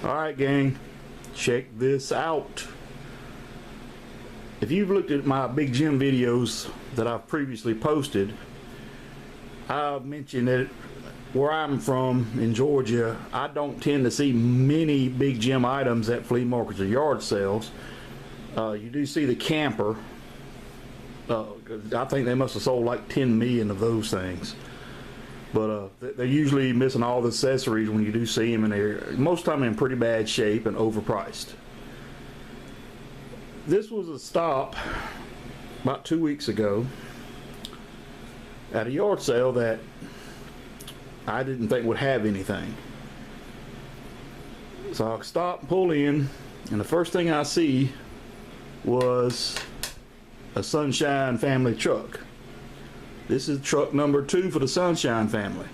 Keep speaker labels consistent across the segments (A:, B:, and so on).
A: Alright gang, check this out. If you've looked at my Big Jim videos that I've previously posted, I've mentioned that where I'm from in Georgia, I don't tend to see many Big Jim items at flea markets or yard sales. You do see the camper. I think they must have sold like 10 million of those things. But they're usually missing all the accessories when you do see them, and they're most of the time in pretty bad shape and overpriced. This was a stop about 2 weeks ago at a yard sale that I didn't think would have anything. So I stop and pull in, and the first thing I see was a Sunshine family truck. This is truck number 2 for the Sunshine family.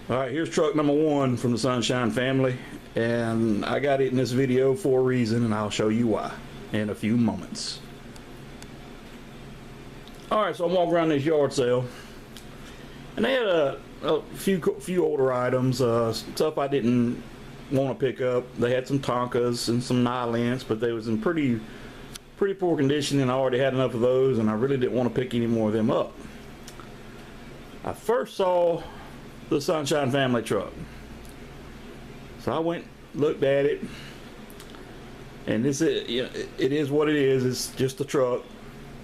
A: Alright, here's truck number 1 from the Sunshine family, and I got it in this video for a reason, and I'll show you why in a few moments. Alright, so I'm walking around this yard sale, and they had a few older items, stuff I didn't want to pick up. They had some Tonkas and some Nylants, but they was in pretty poor condition, and I already had enough of those, and I really didn't want to pick any more of them up. I first saw the Sunshine family truck, so I went, looked at it, and this is, you know, it is what it is. It's just a truck.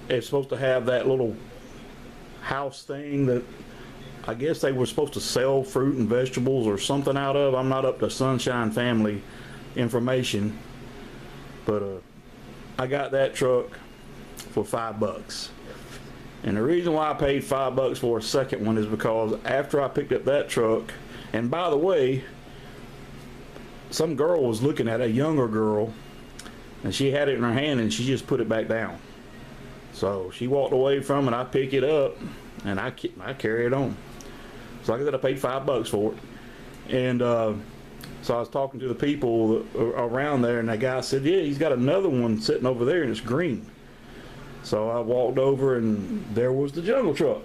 A: It's supposed to have that little house thing that I guess they were supposed to sell fruit and vegetables or something out of. I'm not up to Sunshine family information, but I got that truck for $5. And the reason why I paid $5 for a second one is because after I picked up that truck, and by the way, some girl was looking at a younger girl, and she had it in her hand and she just put it back down. So she walked away from it. I pick it up and I carry it on. So like I said, I paid $5 for it. And so I was talking to the people around there, and that guy said, yeah, he's got another one sitting over there and it's green. So I walked over, and there was the jungle truck.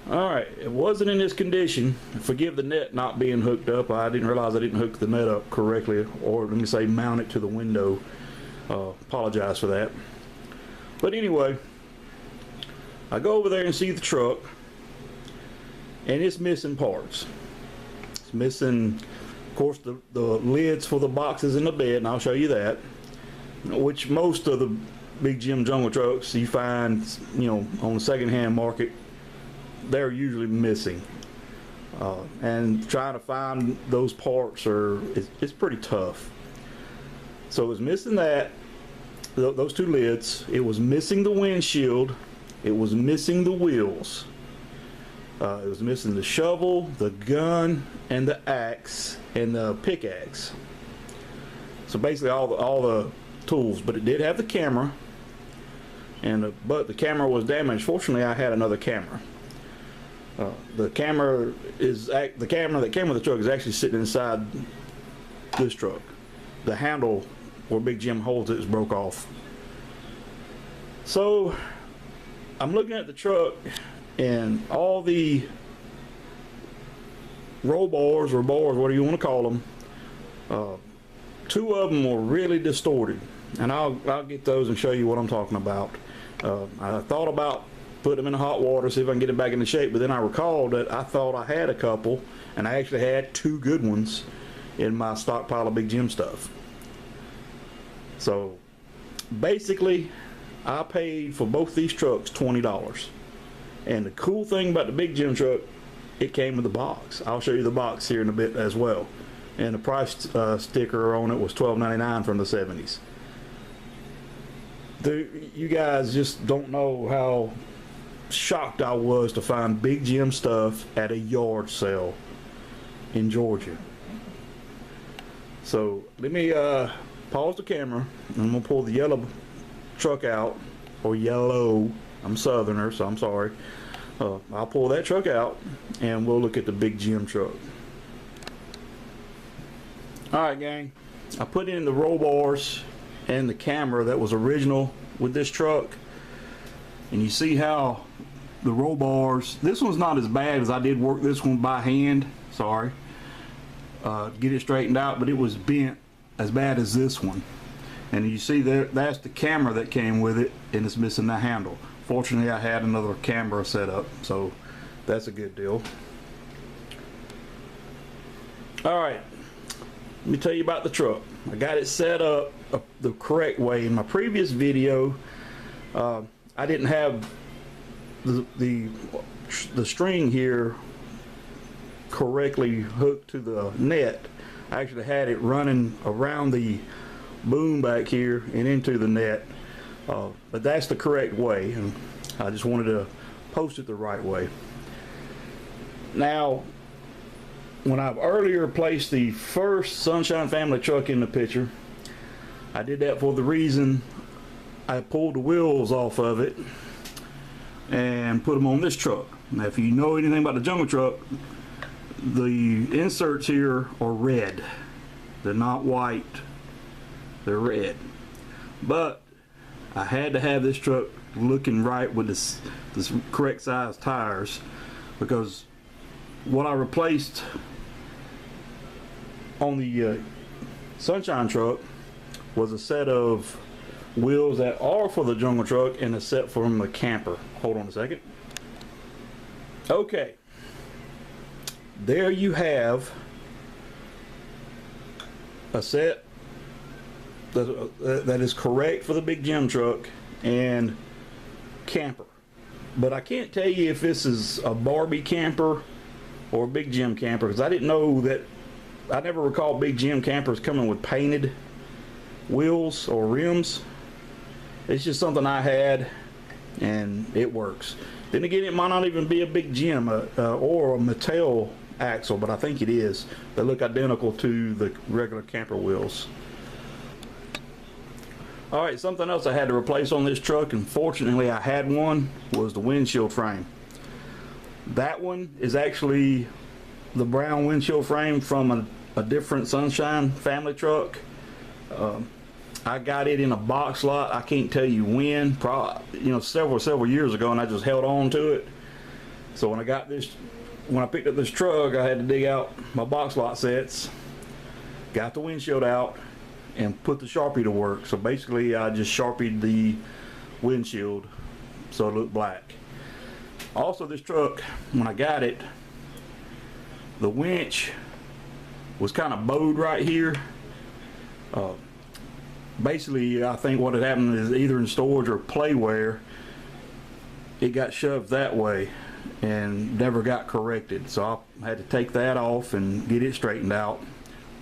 A: Alright, it wasn't in this condition. Forgive the net not being hooked up. I didn't realize I didn't hook the net up correctly, or let me say mount it to the window. Apologize for that. But anyway, I go over there and see the truck, and it's missing parts. It's missing, of course, the lids for the boxes in the bed, and I'll show you that, which most of the Big Jim jungle trucks you find, you know, on the second-hand market, they're usually missing. And trying to find those parts it's pretty tough. So it was missing that, those 2 lids. It was missing the windshield. It was missing the wheels. It was missing the shovel, the gun, and the axe, and the pickaxe. So basically all the tools, but it did have the camera, and but the camera was damaged. Fortunately, I had another camera. The camera that came with the truck is actually sitting inside this truck. The handle where Big Jim holds it is broke off. So I'm looking at the truck, and all the roll bars or bars, whatever you want to call them, 2 of them were really distorted, and I'll get those and show you what I'm talking about. I thought about putting them in the hot water, see if I can get it back into shape, but then I recalled that I thought I had a couple, and I actually had 2 good ones in my stockpile of Big Jim stuff. So basically, I paid for both these trucks $20. And the cool thing about the Big Jim truck, it came with a box. I'll show you the box here in a bit as well. And the price sticker on it was $12.99 from the 70s. You guys just don't know how shocked I was to find Big Jim stuff at a yard sale in Georgia. So let me pause the camera, and I'm gonna pull the yellow truck out, or yellow. I'm Southerner, so I'm sorry. I'll pull that truck out, and we'll look at the Big Jim truck. Alright gang, I put in the roll bars and the camera that was original with this truck, and you see how the roll bars, this one's not as bad as I did work this one by hand, sorry, get it straightened out, but it was bent as bad as this one. And you see there, that's the camera that came with it, and it's missing the handle. Fortunately, I had another camera set up, so that's a good deal. Alright, let me tell you about the truck. I got it set up the correct way. In my previous video, I didn't have the string here correctly hooked to the net. I actually had it running around the boom back here and into the net, but that's the correct way, and I just wanted to post it the right way. Now, when I've earlier placed the first Sunshine family truck in the picture, I did that for the reason I pulled the wheels off of it and put them on this truck. Now, if you know anything about the jungle truck, the inserts here are red. They're not white, they're red. But I had to have this truck looking right with this correct size tires, because what I replaced on the Sunshine truck was a set of wheels that are for the jungle truck and a set from the camper. Hold on a second. Okay, there you have a set that is correct for the Big Jim truck and camper. But I can't tell you if this is a Barbie camper or a Big Jim camper, because I didn't know that. I never recall Big Jim campers coming with painted wheels or rims. It's just something I had, and it works. Then again, it might not even be a Big Jim or a Mattel axle, but I think it is. They look identical to the regular camper wheels. Alright, something else I had to replace on this truck, and fortunately I had one, was the windshield frame. That one is actually the brown windshield frame from a different Sunshine family truck. I got it in a box lot. I can't tell you when, probably, several years ago, and I just held on to it. So when I picked up this truck, I had to dig out my box lot sets, got the windshield out, and put the Sharpie to work. So basically I just Sharpied the windshield so it looked black. Also, this truck, when I got it, the winch was kind of bowed right here. Basically, I think what had happened is either in storage or play wear, it got shoved that way and never got corrected. So I had to take that off and get it straightened out,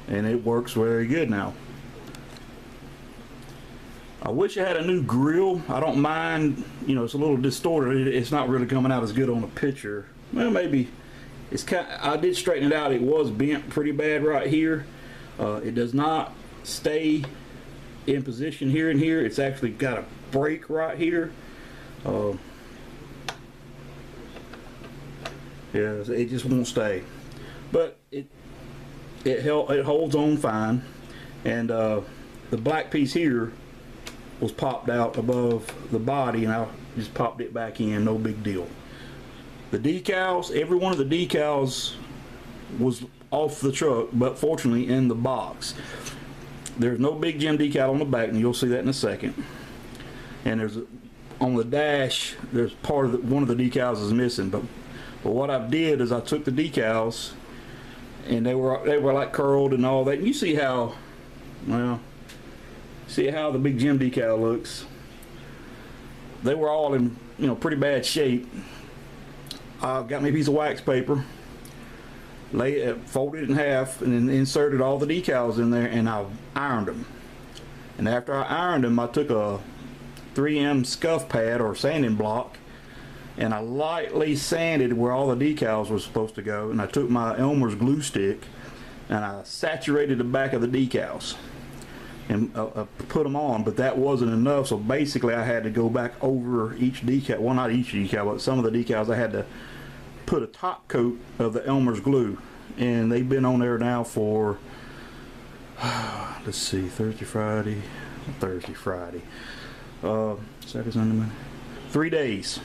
A: and it works very good now. I wish I had a new grill. I don't mind, it's a little distorted. It's not really coming out as good on the picture. Well, maybe it's I did straighten it out. It was bent pretty bad right here. It does not stay in position here and here. It's actually got a break right here. Yeah, it just won't stay. But it holds on fine. And the black piece here was popped out above the body, and I just popped it back in, no big deal. The decals, every one of the decals was off the truck, but fortunately in the box. There's no Big Jim decal on the back, and you'll see that in a second. And on the dash, there's one of the decals is missing. But what I did is I took the decals, and they were like curled and all that. And you see how, see how the Big Jim decal looks. They were all in pretty bad shape. I got me a piece of wax paper, folded it in half, and then inserted all the decals in there, and I ironed them. And after I ironed them, I took a 3M scuff pad or sanding block, and I lightly sanded where all the decals were supposed to go. And I took my Elmer's glue stick and I saturated the back of the decals and put them on, but that wasn't enough. So basically I had to go back over each decal, well, not each decal, but some of the decals I had to put a top coat of the Elmer's glue, and they've been on there now for let's see, Thursday, Friday, Saturday, Sunday, Monday, 3 days.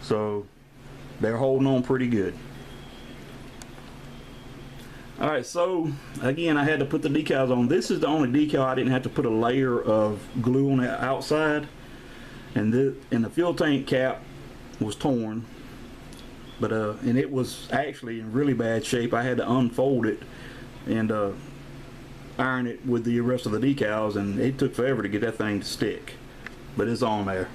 A: So they're holding on pretty good. Alright, so again I had to put the decals on. This is the only decal I didn't have to put a layer of glue on the outside. And the fuel tank cap was torn. But and it was actually in really bad shape. I had to unfold it and iron it with the rest of the decals, and it took forever to get that thing to stick. But it's on there.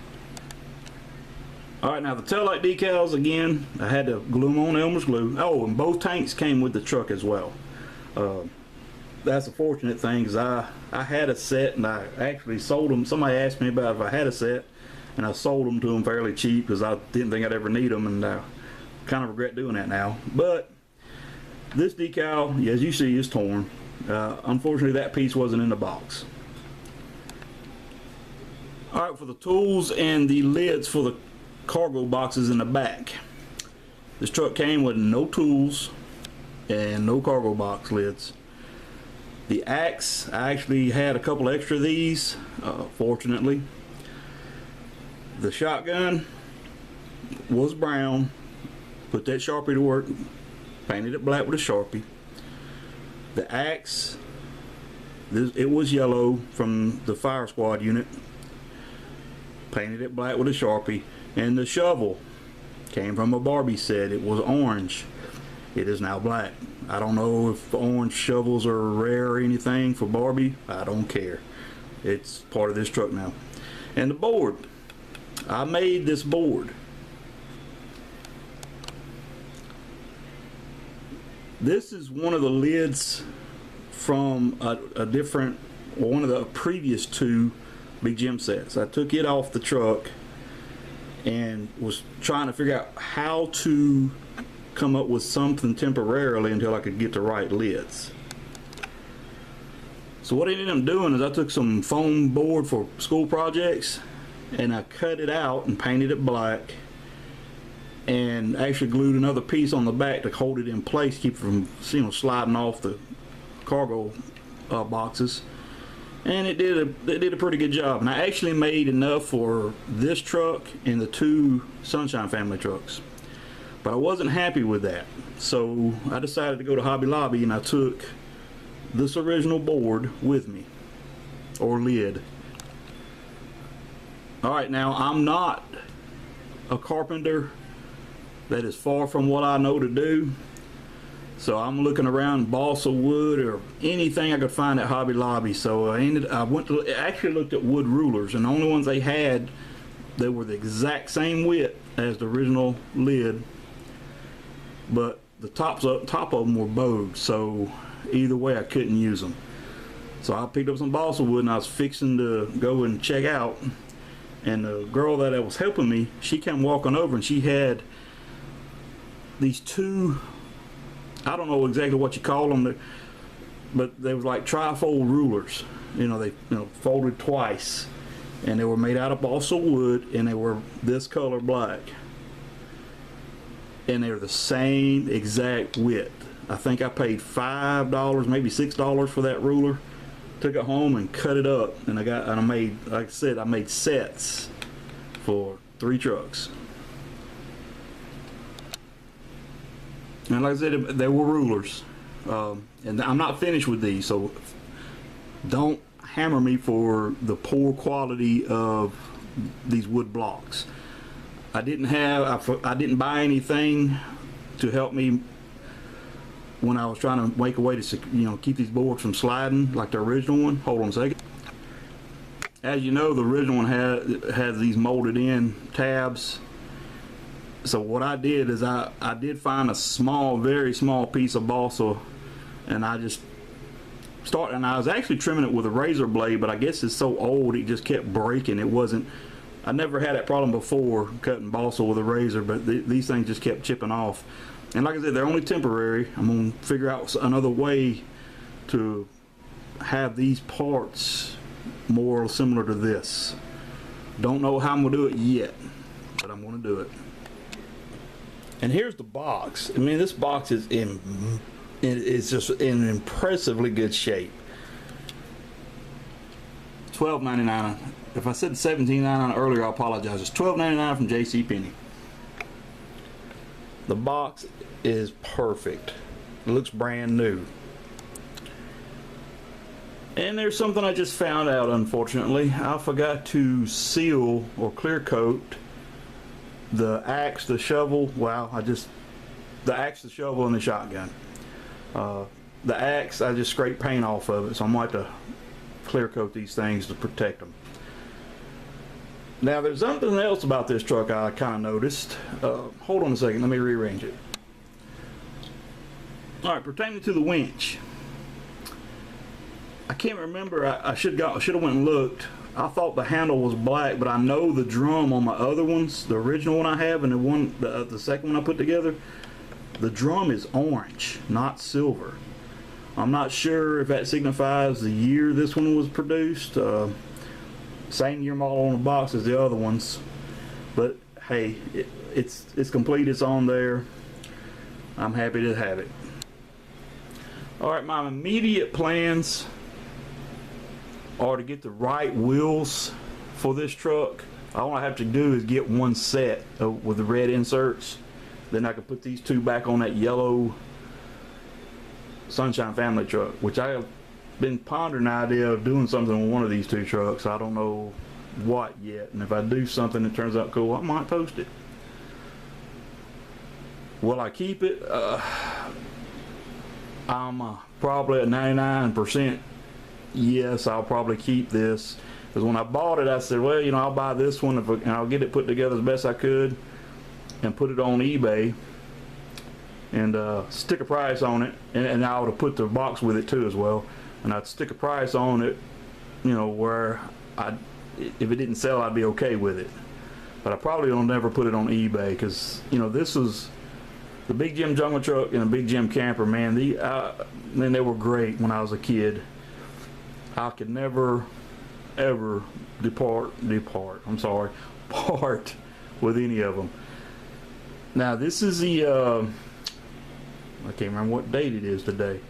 A: Alright, now the taillight decals, again, I had to glue them on Elmer's glue. Oh, and both tanks came with the truck as well. That's a fortunate thing, because I had a set and I actually sold them. Somebody asked me about if I had a set, and I sold them to them fairly cheap because I didn't think I'd ever need them, and I kind of regret doing that now. But this decal, as you see, is torn. Unfortunately, that piece wasn't in the box. Alright, for the tools and the lids for the cargo boxes in the back, this truck came with no tools and no cargo box lids. The axe, I actually had a couple extra of these, fortunately. The shotgun was brown. Put that Sharpie to work, painted it black with a Sharpie. The axe, it was yellow from the fire squad unit. Painted it black with a Sharpie. And the shovel came from a Barbie set. It was orange. It is now black. I don't know if orange shovels are rare or anything for Barbie. I don't care. It's part of this truck now. And the board. I made this board. This is one of the lids from a different, one of the previous two Big Jim sets. I took it off the truck and was trying to figure out how to come up with something temporarily until I could get the right lids. So what I ended up doing is I took some foam board for school projects and I cut it out and painted it black, and actually glued another piece on the back to hold it in place, keep it from, you know, sliding off the cargo boxes. And it did a pretty good job. And I actually made enough for this truck and the two Sunshine Family trucks. But I wasn't happy with that. So I decided to go to Hobby Lobby and I took this original board with me, or lid. Alright, now I'm not a carpenter. That is far from what I know to do. So I'm looking around balsa wood or anything I could find at Hobby Lobby. So I actually looked at wood rulers, and the only ones they had, they were the exact same width as the original lid, but the top of them were bowed. So either way, I couldn't use them. So I picked up some balsa wood and I was fixing to go and check out, and the girl that was helping me, she came walking over and she had these two, I don't know exactly what you call them, but they were like trifold rulers. You know, they folded twice, and they were made out of balsa wood, and they were this color black, and they were the same exact width. I think I paid $5, maybe $6 for that ruler. Took it home and cut it up, and I made, like I said, I made sets for 3 trucks. And like I said, they were rulers, and I'm not finished with these, so don't hammer me for the poor quality of these wood blocks. I didn't buy anything to help me when I was trying to make a way to keep these boards from sliding like the original one. Hold on a second. As you know, the original one has these molded in tabs. So what I did is I did find a small, very small piece of balsa, and I was actually trimming it with a razor blade, but I guess it's so old it just kept breaking. I never had that problem before cutting balsa with a razor, but these things just kept chipping off. And like I said, they're only temporary. I'm going to figure out another way to have these parts more similar to this. Don't know how I'm going to do it yet, but I'm going to do it. And here's the box. I mean, this box is just in impressively good shape. $12.99. If I said $17.99 earlier, I apologize. It's $12.99 from JCPenney. The box is perfect. It looks brand new. And there's something I just found out, unfortunately. I forgot to seal or clear coat the axe, the shovel. Wow, the axe, the shovel, and the shotgun. The axe, I just scraped paint off of it, so I'm going to have to clear coat these things to protect them. Now, there's something else about this truck I kind of noticed. Hold on a second, let me rearrange it. Alright, pertaining to the winch. I can't remember, I should have went and looked. I thought the handle was black, but I know the drum on my other ones, the original one I have and the second one I put together, the drum is orange, not silver. I'm not sure if that signifies the year this one was produced. Same year model on the box as the other ones, but hey, it's complete, it's on there. I'm happy to have it. Alright, my immediate plans are to get the right wheels for this truck. All I have to do is get one set with the red inserts. Then I can put these two back on that yellow Sunshine Family truck, which I have been pondering the idea of doing something with one of these two trucks. I don't know what yet, and if I do something that turns out cool, I might post it. Will I keep it? I'm probably at 99% yes, I'll probably keep this, because when I bought it I said, well, you know, I'll buy this one and I'll get it put together as best I could and put it on eBay and stick a price on it, and I would have put the box with it too as well, and I'd stick a price on it, you know, where if it didn't sell I'd be okay with it. But I probably will never put it on eBay, because you know, this was the Big Jim jungle truck and a Big Jim camper, man. They were great when I was a kid. I could never ever part with any of them. Now this is the I can't remember what date it is today,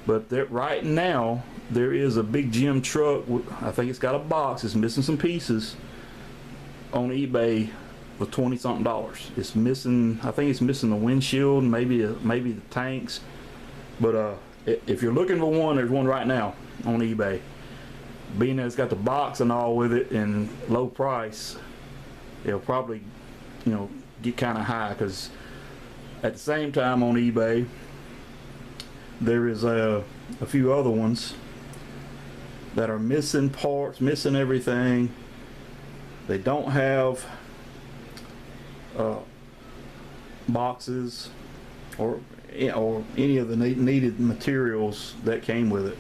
A: but right now there is a Big Jim truck. I think it's got a box, it's missing some pieces, on eBay for $20-something. It's missing, I think it's missing the windshield, maybe the tanks, but if you're looking for one, there's one right now on eBay. Being that it's got the box and all with it and low price, it'll probably, you know, get kind of high, because at the same time on eBay there is a few other ones that are missing parts, missing everything. They don't have boxes or any of the needed materials that came with it.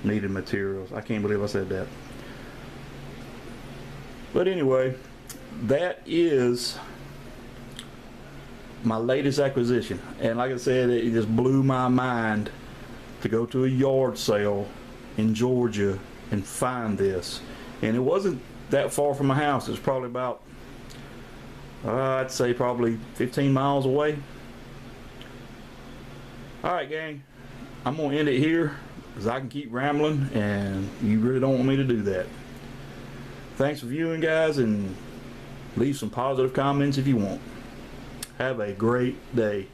A: Needed materials. I can't believe I said that. But anyway, that is my latest acquisition, and like I said, it just blew my mind to go to a yard sale in Georgia and find this. And it wasn't that far from my house. It's probably about I'd say probably 15 miles away. Alright gang, I'm gonna end it here, because I can keep rambling and you really don't want me to do that. Thanks for viewing, guys, and leave some positive comments if you want. Have a great day.